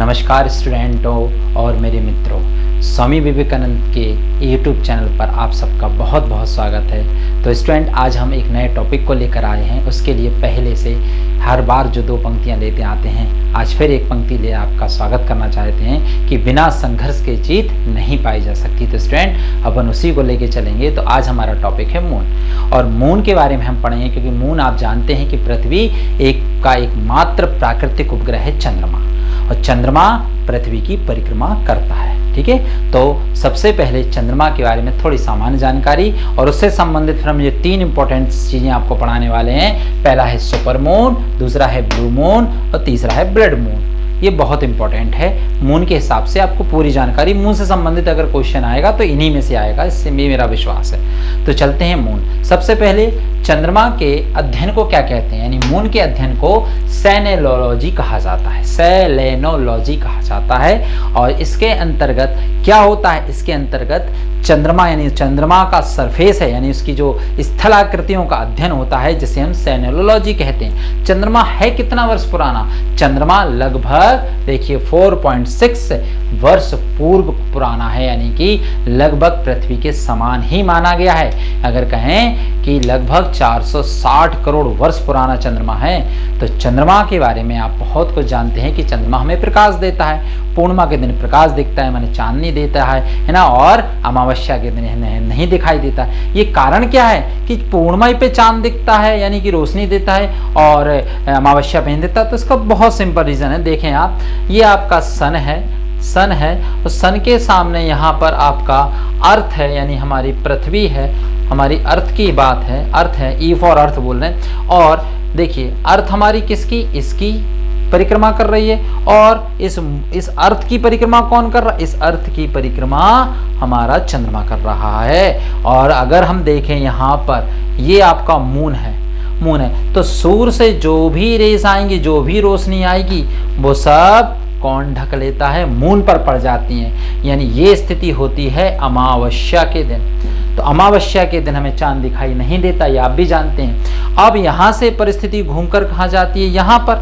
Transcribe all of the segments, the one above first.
नमस्कार स्टूडेंटों और मेरे मित्रों, स्वामी विवेकानंद के YouTube चैनल पर आप सबका बहुत बहुत स्वागत है। तो स्टूडेंट, आज हम एक नए टॉपिक को लेकर आए हैं। उसके लिए पहले से हर बार जो दो पंक्तियां लेते आते हैं, आज फिर एक पंक्ति ले आपका स्वागत करना चाहते हैं कि बिना संघर्ष के जीत नहीं पाई जा सकती। तो स्टूडेंट, अपन उसी को लेके चलेंगे। तो आज हमारा टॉपिक है मून, और मून के बारे में हम पढ़ेंगे क्योंकि मून आप जानते हैं कि पृथ्वी का एकमात्र प्राकृतिक उपग्रह है चंद्रमा, और चंद्रमा पृथ्वी की परिक्रमा करता है। ठीक है, तो सबसे पहले चंद्रमा के बारे में थोड़ी सामान्य जानकारी, और उससे संबंधित फिर हम ये तीन इंपॉर्टेंट चीजें आपको पढ़ाने वाले हैं। पहला है सुपर मून, दूसरा है ब्लू मून, और तीसरा है ब्लड मून। ये बहुत इंपॉर्टेंट है। मून के हिसाब से आपको पूरी जानकारी, मून से संबंधित अगर क्वेश्चन आएगा तो इन्हीं में से आएगा, इससे भी मेरा विश्वास है। तो चलते हैं मून। सबसे पहले चंद्रमा के अध्ययन को क्या कहते हैं, यानी मून के अध्ययन को सेलेनोलॉजी कहा जाता है। सेलेनोलॉजी कहा जाता है। और इसके अंतर्गत क्या होता है, इसके अंतर्गत चंद्रमा यानी चंद्रमा का सरफेस है, यानी उसकी जो स्थलाकृतियों का अध्ययन होता है, जिसे हम सेलेनोलॉजी कहते हैं। चंद्रमा है कितना वर्ष पुराना? चंद्रमा लगभग देखिए 4.6 वर्ष पूर्व पुराना है, यानी कि लगभग पृथ्वी के समान ही माना गया है। अगर कहें कि लगभग 460 करोड़ वर्ष पुराना चंद्रमा है। तो चंद्रमा के बारे में आप बहुत कुछ जानते हैं कि चंद्रमा हमें प्रकाश देता है। पूर्णिमा के दिन प्रकाश दिखता है, माने चांदनी देता है ना, और अमावस्या के दिन नहीं दिखाई देता। ये कारण क्या है कि पूर्णिमा पे चांद दिखता है, यानी कि रोशनी देता है, और अमावस्या पे नहीं देता। तो इसका बहुत सिंपल रीजन है। देखें आप, ये आपका सन है, और सन के सामने यहाँ पर आपका अर्थ है, यानी हमारी पृथ्वी है, हमारी अर्थ की बात है, अर्थ है, ई फॉर अर्थ बोल रहे हैं। और देखिए अर्थ हमारी किसकी, इसकी परिक्रमा कर रही है, और इस अर्थ की परिक्रमा कौन कर रहा है? इस अर्थ की परिक्रमा हमारा चंद्रमा कर रहा है। और अगर हम देखें यहाँ पर, ये आपका मून है, तो सूर्य से जो भी रेस आएंगी, जो भी रोशनी आएगी, वो सब कौन ढक लेता है? मून पर पड़ जाती हैं। यानी ये स्थिति होती है अमावस्या के दिन। तो अमावस्या के दिन हमें चांद दिखाई नहीं देता, ये आप भी जानते हैं। अब यहाँ से परिस्थिति घूमकर कहाँ जाती है? यहाँ पर।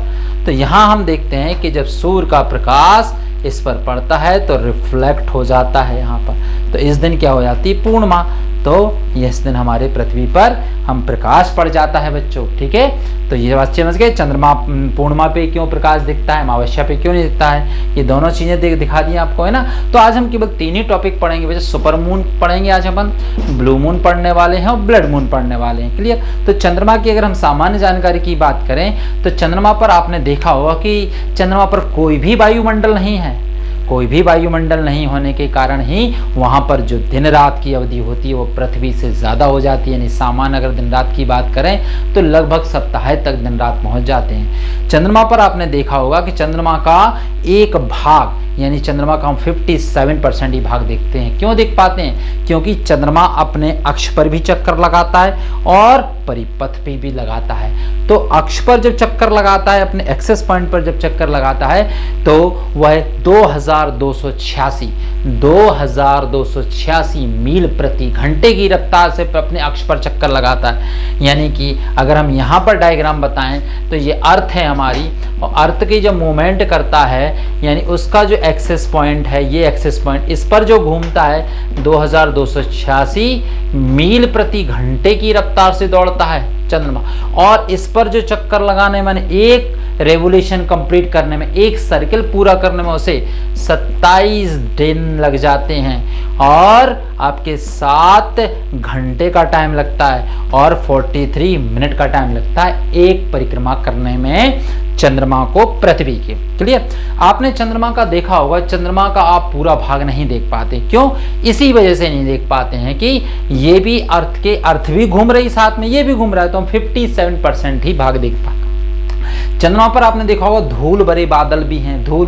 तो यहाँ हम देखते हैं कि जब सूर्य का प्रकाश इस पर पड़ता है तो रिफ्लेक्ट हो जाता है यहाँ पर। तो इस दिन क्या हो जाती है? पूर्णिमा। तो इस दिन हमारे पृथ्वी पर हम प्रकाश पड़ जाता है बच्चों। ठीक है, तो ये बात समझ गए। चंद्रमा पूर्णिमा पे क्यों प्रकाश दिखता है, अमावस्या पे क्यों नहीं दिखता है, ये दोनों चीजें दिखा दी आपको, है ना। तो आज हम केवल तीन ही टॉपिक पढ़ेंगे बच्चे। सुपर मून पढ़ेंगे आज अपन, ब्लू मून पढ़ने वाले हैं, और ब्लड मून पढ़ने वाले हैं। क्लियर। तो चंद्रमा की अगर हम सामान्य जानकारी की बात करें तो चंद्रमा पर आपने देखा होगा कि चंद्रमा पर कोई भी वायुमंडल नहीं है। कोई भी वायुमंडल नहीं होने के कारण ही वहाँ पर जो दिन रात की अवधि होती है वो पृथ्वी से ज़्यादा हो जाती है। यानी सामान्य अगर दिन रात की बात करें तो लगभग सप्ताह तक दिन रात पहुँच जाते हैं। चंद्रमा पर आपने देखा होगा कि चंद्रमा का एक भाग, यानी चंद्रमा का हम 57% ही भाग देखते हैं। क्यों देख पाते हैं? क्योंकि चंद्रमा अपने अक्ष पर भी चक्कर लगाता है और परिपथ पे भी लगाता है। तो अक्ष पर जब चक्कर लगाता है, अपने एक्सेस पॉइंट पर जब चक्कर लगाता है, तो वह 2286 मील प्रति घंटे की रफ्तार से अपने अक्ष पर चक्कर लगाता है। यानी कि अगर हम यहाँ पर डायग्राम बताएं तो ये अर्थ है हमारी, और अर्थ की जब मूवमेंट करता है, यानी उसका जो एक्सेस पॉइंट है, ये एक्सेस पॉइंट, इस पर जो घूमता है 2286 मील प्रति घंटे की रफ्तार से दौड़ता है चंद्रमा। और इस पर जो चक्कर लगाने में, एक रेवोल्यूशन कंप्लीट करने में, एक सर्किल पूरा करने में उसे 27 दिन लग जाते हैं, और आपके 7 घंटे का टाइम लगता है, और 43 मिनट का टाइम लगता है एक परिक्रमा करने में चंद्रमा को पृथ्वी के। क्लियर। आपने चंद्रमा का देखा होगा, चंद्रमा का आप पूरा भाग नहीं देख पाते। क्यों? इसी वजह से नहीं देख पाते हैं कि ये भी अर्थ भी घूम रही, साथ में ये भी घूम रहा है, तो हम 57% ही भाग देख पाते। चंद्रमा पर आपने देखा होगा धूल भरे बादल भी हैं, धूल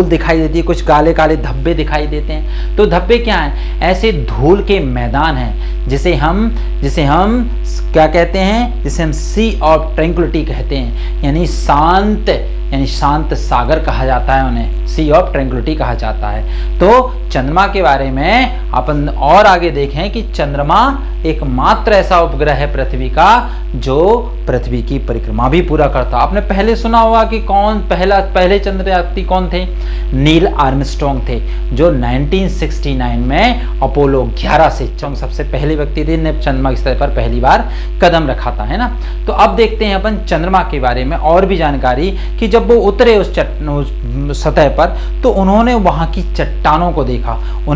दिखाई देती है, कुछ काले काले धब्बे दिखाई देते हैं। तो धब्बे क्या हैं? ऐसे धूल के मैदान हैं जिसे हम क्या कहते हैं? जिसे हम सी ऑफ ट्रैंक्विलिटी कहते हैं, यानी शांत सागर कहा जाता है उन्हें। सी ऑफ ट्रैंक्विलिटी कहा जाता है। तो चंद्रमा के बारे में अपन और आगे देखें कि चंद्रमा एकमात्र ऐसा उपग्रह है पृथ्वी का जो पृथ्वी की परिक्रमा भी पूरा करता। आपने पहले सुना होगा कि कौन पहले चंद्रयात्री कौन थे? नील आर्मस्ट्रॉन्ग थे, जो 1969 में अपोलो 11 से सबसे पहले व्यक्ति थे ने चंद्रमा की सतह पर पहली बार कदम रखा था, है ना। तो अब देखते हैं अपन चंद्रमा के बारे में और भी जानकारी कि जब वो उतरे उस सतह पर तो उन्होंने वहां की चट्टानों को देखा।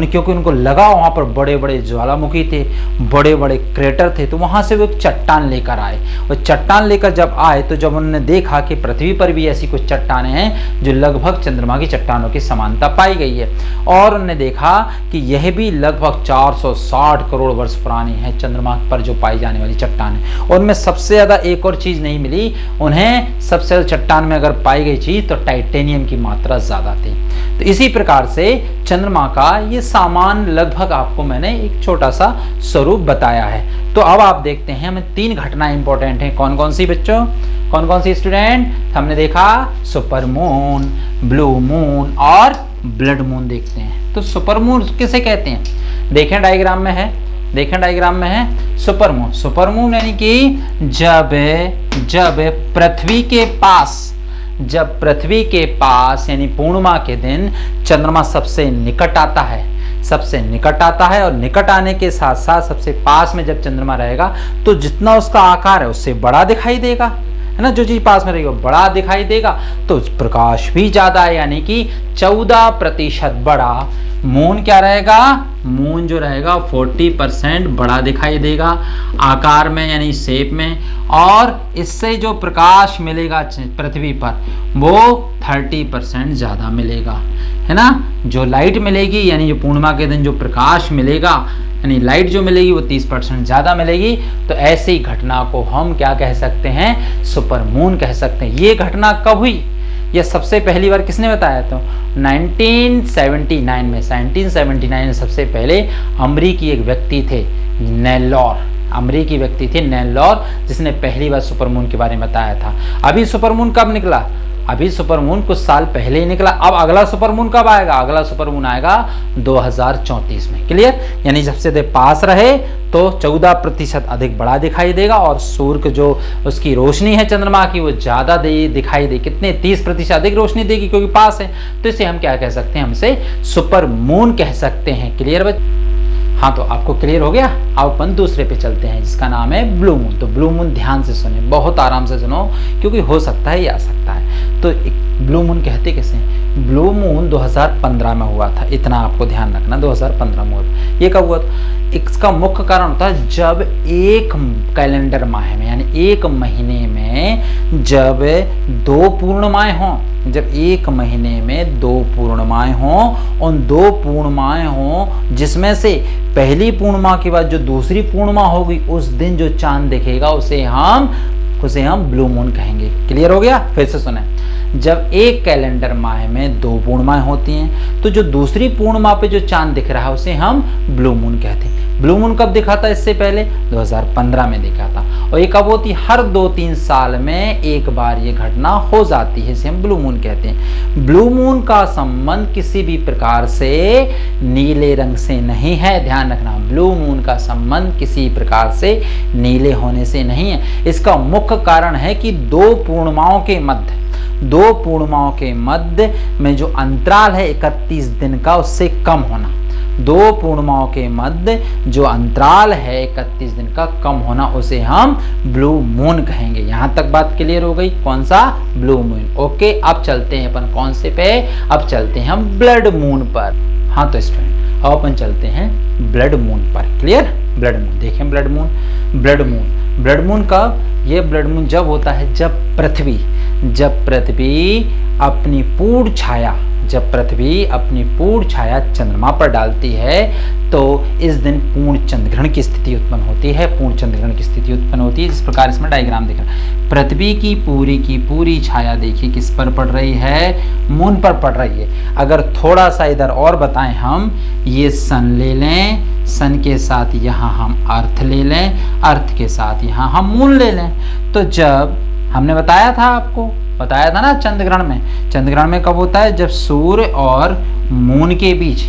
क्योंकि उनको लगा वहां पर बड़े बड़े ज्वालामुखी थे, बड़े बड़े क्रेटर थे, तो वहां से वो एक चट्टान लेकर आए। और चट्टान लेकर जब आए तो जब उन्होंने देखा कि पृथ्वी पर भी ऐसी कुछ चट्टानें हैं जो लगभग चंद्रमा की चट्टानों की समानता पाई गई है, और उन्होंने देखा कि यह भी लगभग 460 करोड़ वर्ष पुरानी है चंद्रमा पर जो पाई जाने वाली चट्टान है। उनमें सबसे ज्यादा एक और चीज नहीं मिली उन्हें, सबसे ज्यादा चट्टान में अगर पाई गई चीज तो टाइटेनियम की मात्रा ज्यादा थी। तो इसी प्रकार से चंद्रमा का ये सामान लगभग आपको मैंने एक छोटा सा स्वरूप बताया है। तो अब आप देखते हैं हमें 3 घटनाएं इंपॉर्टेंट हैं। कौन कौन सी बच्चों, कौन कौन सी स्टूडेंट? हमने देखा सुपर मून, ब्लू मून और ब्लड मून देखते हैं। तो सुपर मून किसे कहते हैं? देखें डायग्राम में है, देखें डायग्राम में है सुपर मून। सुपर मून यानी कि जब पृथ्वी के पास, जब पृथ्वी के पास यानी पूर्णिमा के दिन चंद्रमा सबसे निकट आता है, सबसे निकट आता है, और निकट आने के साथ साथ सबसे पास में जब चंद्रमा रहेगा तो जितना उसका आकार है उससे बड़ा दिखाई देगा, है ना। जो चीज पास में रहेगी वो बड़ा दिखाई देगा, तो प्रकाश भी ज्यादा है, यानी कि 14% बड़ा। मून क्या रहेगा? मून जो रहेगा 40% बड़ा दिखाई देगा आकार में, यानी शेप में, और इससे जो प्रकाश मिलेगा पृथ्वी पर वो 30% ज्यादा मिलेगा, है ना। जो लाइट मिलेगी यानी जो पूर्णिमा के दिन जो प्रकाश मिलेगा यानी लाइट जो मिलेगी वो 30% ज्यादा मिलेगी। तो ऐसी घटना को हम क्या कह सकते हैं? सुपर मून कह सकते हैं। ये घटना कब हुई? यह सबसे पहली बार किसने बताया? तो 1979 में, 1979 में सबसे पहले अमरीकी एक व्यक्ति थे नेल्लोर, अमरीकी व्यक्ति थे नेल्लोर, जिसने पहली बार सुपरमून के बारे में बताया था। अभी सुपरमून कब निकला? अभी सुपरमून कुछ साल पहले ही निकला। अब अगला सुपरमून कब आएगा? अगला सुपरमून आएगा 2034 में। क्लियर? यानी जब से पास रहे तो 14% अधिक बड़ा दिखाई देगा, और सूर्य को जो उसकी रोशनी है चंद्रमा की वो ज्यादा दिखाई दे। कितने? 30% अधिक रोशनी देगी क्योंकि पास है। तो इसे हम क्या कह सकते हैं? हम इसे सुपर मून कह सकते हैं। क्लियर बच्चे? हाँ, तो आपको क्लियर हो गया। अब अपन दूसरे पे चलते हैं जिसका नाम है ब्लू मून। तो ब्लू मून ध्यान से सुने, बहुत आराम से सुनो, क्योंकि हो सकता है ये आ सकता है। तो ब्लू मून कहते कैसे हैं? ब्लू मून 2015 में हुआ था, इतना आपको ध्यान रखना। 2015 में हुआ था। ये कब हुआ था? इसका मुख्य कारण होता है जब एक कैलेंडर माह में यानी एक महीने में जब 2 पूर्णिमाएं हों, जब एक महीने में 2 पूर्णिमाएं हों, उन 2 पूर्णिमाएं हों जिसमें से पहली पूर्णिमा के बाद जो दूसरी पूर्णिमा होगी उस दिन जो चांद दिखेगा उसे हम ब्लू मून कहेंगे। क्लियर हो गया? फिर से सुने, जब एक कैलेंडर माह में 2 पूर्णिमाएं होती हैं तो जो दूसरी पूर्णिमा पे जो चांद दिख रहा है उसे हम ब्लू मून कहते हैं। ब्लू मून कब दिखा था? इससे पहले 2015 में दिखा था। और ये कब होती? हर 2-3 साल में एक बार ये घटना हो जाती है, इसे हम ब्लू मून कहते हैं। ब्लू मून का संबंध किसी भी प्रकार से नीले रंग से नहीं है, ध्यान रखना। ब्लू मून का संबंध किसी प्रकार से नीले होने से नहीं है। इसका मुख्य कारण है कि 2 पूर्णिमाओं के मध्य में जो अंतराल है 31 दिन का, उससे कम होना। 2 पूर्णिमाओं के मध्य जो अंतराल है 31 दिन का कम होना, उसे हम ब्लू मून कहेंगे। यहां तक बात क्लियर हो गई? कौन सा? Blue moon. ओके, अब चलते हैं अपन कौन से पे? अब चलते हैं हम ब्लड मून पर। हाँ तो स्टूडेंट, अब अपन चलते हैं ब्लड मून पर। क्लियर? ब्लड मून देखें। ब्लड मून कब? ये ब्लड मून जब होता है जब पृथ्वी अपनी पूर्ण छाया चंद्रमा पर डालती है तो इस दिन पूर्ण चंद्रग्रहण की स्थिति उत्पन्न होती है। पूर्ण चंद्रग्रहण की स्थिति उत्पन्न होती है। इस प्रकार इसमें डायग्राम दिख रहा है। पृथ्वी की पूरी छाया देखिए किस पर पड़ रही है? मून पर पड़ रही है। अगर थोड़ा सा इधर और बताएं हम, ये सन ले लें, सन के साथ यहाँ हम अर्थ ले लें, अर्थ के साथ यहाँ हम मून ले लें। तो जब हमने बताया था आपको बताया था ना चंद्रग्रहण में। चंद्रग्रहण में कब होता है? जब सूर्य और मून के बीच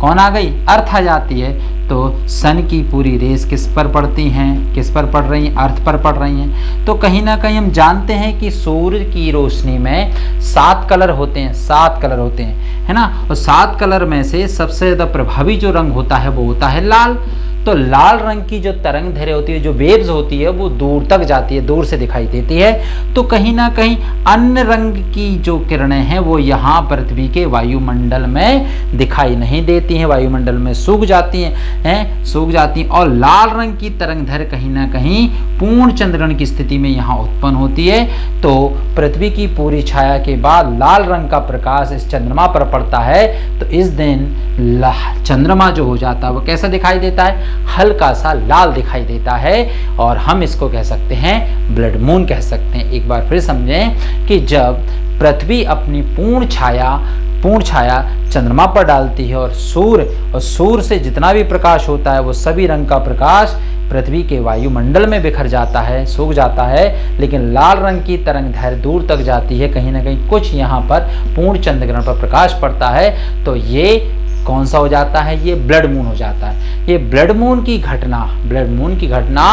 कौन आ गई? अर्थ आ जाती है। तो सन की पूरी रेस किस पर पड़ती हैं? किस पर पड़ रही हैं? अर्थ पर पड़ रही हैं। तो कहीं ना कहीं हम जानते हैं कि सूर्य की रोशनी में 7 कलर होते हैं, 7 कलर होते हैं, है ना। और 7 कलर में से सबसे ज़्यादा प्रभावी जो रंग होता है वो होता है लाल। तो लाल रंग की जो तरंग दैर्घ्य होती है, जो वेव्स होती है, वो दूर तक जाती है, दूर से दिखाई देती है। तो कहीं ना कहीं अन्य रंग की जो किरणें हैं वो यहाँ पृथ्वी के वायुमंडल में दिखाई नहीं देती हैं, वायुमंडल में सूख जाती हैं, सूख जाती हैं। और लाल रंग की तरंग दैर्घ्य कहीं ना कहीं पूर्ण चंद्रग्रहण की स्थिति में यहाँ उत्पन्न होती है। तो पृथ्वी की पूरी छाया के बाद लाल रंग का प्रकाश इस चंद्रमा पर पड़ता है। तो इस दिन चंद्रमा जो हो जाता है वो कैसा दिखाई देता है? हल्का सा लाल दिखाई देता है। और हम इसको कह सकते हैं ब्लड मून कह सकते हैं। एक बार फिर समझें कि जब पृथ्वी अपनी पूर्ण छाया चंद्रमा पर डालती है और सूर्य से जितना भी प्रकाश होता है वो सभी रंग का प्रकाश पृथ्वी के वायुमंडल में बिखर जाता है, सूख जाता है। लेकिन लाल रंग की तरंग दैर्घ्य दूर तक जाती है, कहीं ना कहीं कुछ यहाँ पर पूर्ण चंद्रग्रहण पर प्रकाश पड़ता है। तो ये कौन सा हो जाता है? ये ब्लड मून हो जाता है। ये ब्लड मून की घटना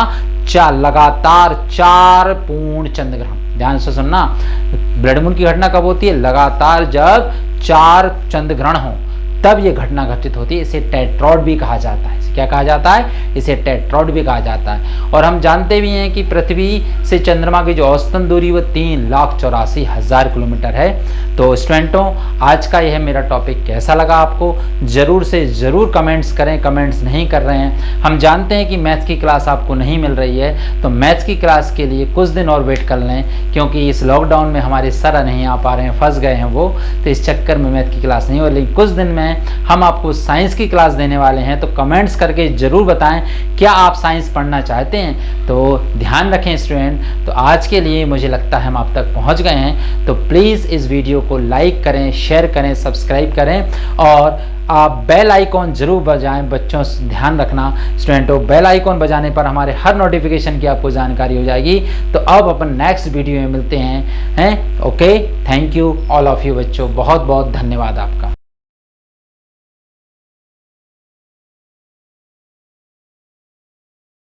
लगातार 4 पूर्ण चंद्रग्रहण, ध्यान से सुनना, ब्लड मून की घटना कब होती है? लगातार जब 4 चंद्रग्रहण हो तब ये घटना घटित होती है। इसे टेट्रॉड भी कहा जाता है। क्या कहा जाता है? इसे टेट्रॉड भी कहा जाता है। और हम जानते भी हैं कि पृथ्वी से चंद्रमा की जो औसतन दूरी वो 3,84,000 किलोमीटर है। तो स्टूडेंटों, आज का यह मेरा टॉपिक कैसा लगा आपको? ज़रूर से ज़रूर कमेंट्स करें। कमेंट्स नहीं कर रहे हैं, हम जानते हैं कि मैथ्स की क्लास आपको नहीं मिल रही है, तो मैथ्स की क्लास के लिए कुछ दिन और वेट कर लें, क्योंकि इस लॉकडाउन में हमारे सर नहीं आ पा रहे हैं, फंस गए हैं वो, तो इस चक्कर में मैथ की क्लास नहीं हो रही। कुछ दिन में हम आपको साइंस की क्लास देने वाले हैं। तो कमेंट्स करके ज़रूर बताएं क्या आप साइंस पढ़ना चाहते हैं। तो ध्यान रखें स्टूडेंट। तो आज के लिए मुझे लगता है हम आप तक पहुंच गए हैं। तो प्लीज़ इस वीडियो को लाइक करें, शेयर करें, सब्सक्राइब करें और आप बेल आइकॉन जरूर बजाएं। बच्चों ध्यान रखना स्टूडेंटों, बेल आइकॉन बजाने पर हमारे हर नोटिफिकेशन की आपको जानकारी हो जाएगी। तो अब अपन नेक्स्ट वीडियो में मिलते हैं। Okay, thank you all of you बच्चों, बहुत बहुत धन्यवाद आपका।